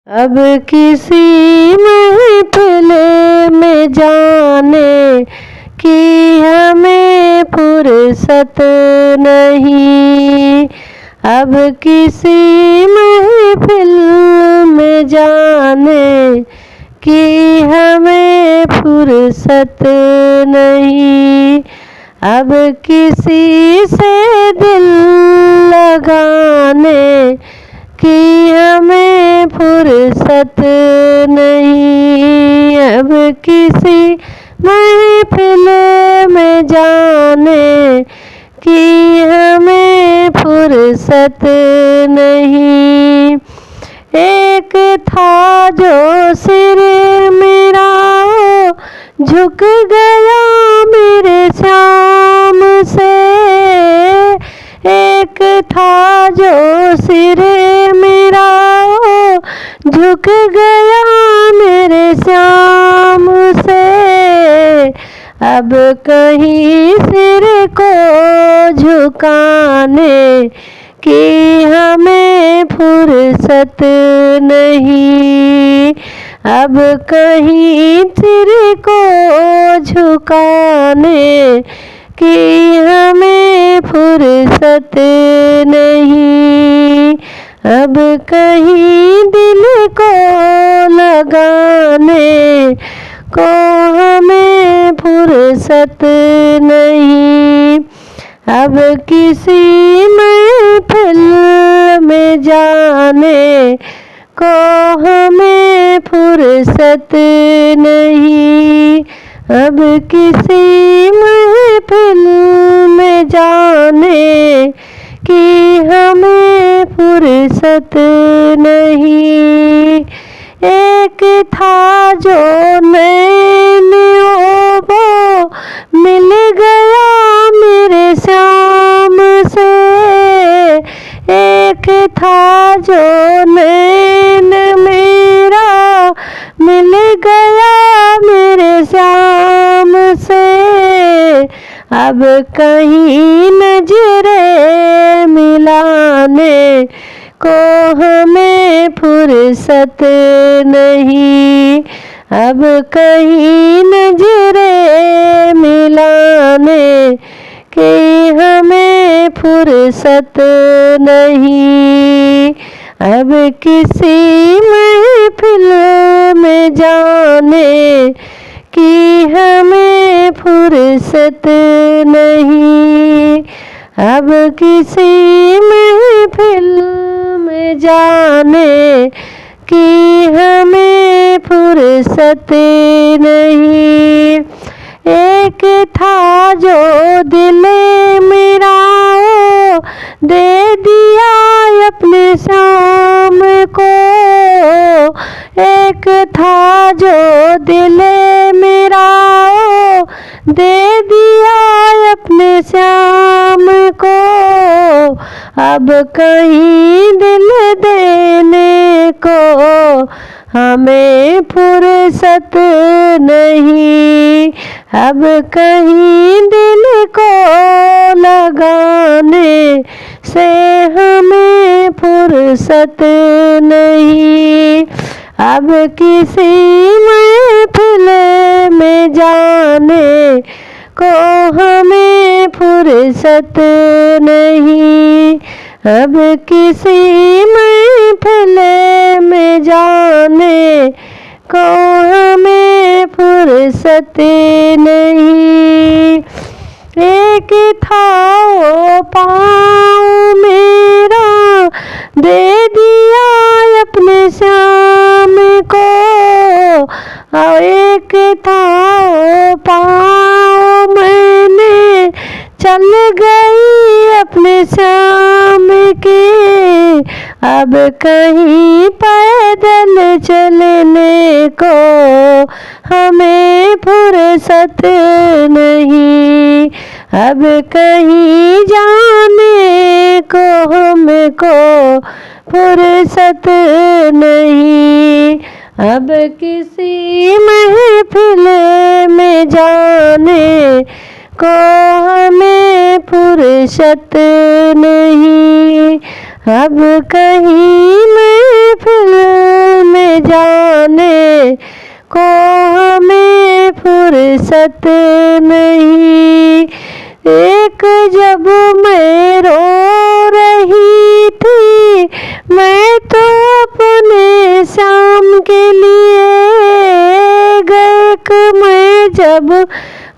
अब किसी महफिल में जाने की हमें फुर्सत नहीं। अब किसी महफिल में जाने की हमें फुर्सत नहीं। अब किसी से दिल लगाने की हमें फुर्सत नहीं। अब किसी महफिल में जाने की हमें फुर्सत नहीं। एक था जो सिर मेरा झुक गया मेरे श्याम से। एक था जो सिर मेरा झुक गया मेरे श्याम से। अब कहीं सिर को झुकाने की हमें फुर्सत नहीं। अब कहीं सिर को झुकाने की हमें फुर्सत नहीं। अब कहीं दिल को लगाने को हमें फुर्सत नहीं। अब किसी महफिल में जाने को हमें फुर्सत नहीं। अब किसी महफिल में जाने की हमें फुर्सत नहीं। एक था जो नैन वो मिल गया मेरे श्याम से। एक था जो नैन मेरा मिल गया मेरे श्याम से। अब कहीं नजरें मिलाने को हमें फुर्सत नहीं। अब कहीं नजरें मिलाने की हमें फुर्सत नहीं। अब किसी महफिल में जाने की हमें फुर्सत नहीं। अब किसी महफिल में जाने की हमें फुर्सत नहीं। एक था जो दिल मेरा दे दिया अपने श्याम को। एक था जो दिल मेरा दे दिया अपने श्याम को। अब कहीं दिल देने को हमें फुर्सत नहीं। अब कहीं दिल को लगाने से हमें फुर्सत नहीं। अब किसी महफिल में जाने को हमें फुर्सत नहीं। अब किसी महफिल में जाने को हमें फुर्सत नहीं। एक था वो पाँव मेरा दे दिया अपने श्याम को। और एक था वो पाँव मैंने चल गई अपने श्याम के। अब कहीं पैदल चलने को हमें फुर्सत नहीं। अब कहीं जाने को हमको फुर्सत नहीं। अब किसी महफिल में जाने को हमें फुर्सत नहीं। अब कहीं महफिल में जाने को हमें फुर्सत नहीं। एक जब मैं रो रही थी, मैं तो अपने शाम के लिए, मैं जब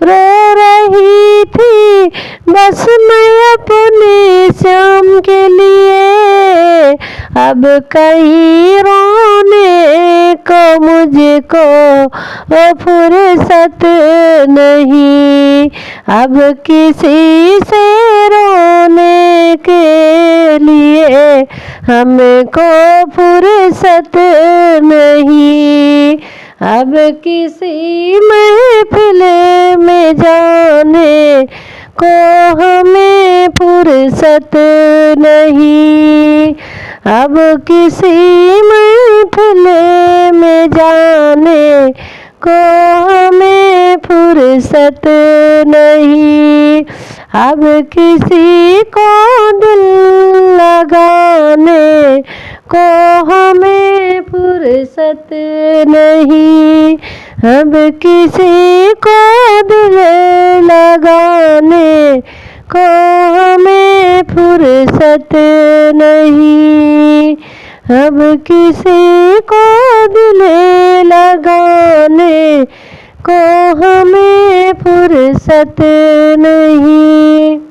रो रही थी, बस मैं अपने शाम के लिए। अब कहीं रोने को मुझको फुर्सत नहीं। अब किसी से रोने के लिए हमको फुर्सत नहीं। अब किसी महफिल में जाने को हमें फुर्सत नहीं। अब किसी महफिल में जाने को हमें फुर्सत नहीं। अब किसी को दिल लगाने को हमें फुर्सत नहीं। अब किसी को दिल लगाने को हमें फुर्सत नहीं। अब किसी को दिल लगाने को हमें फुर्सत नहीं।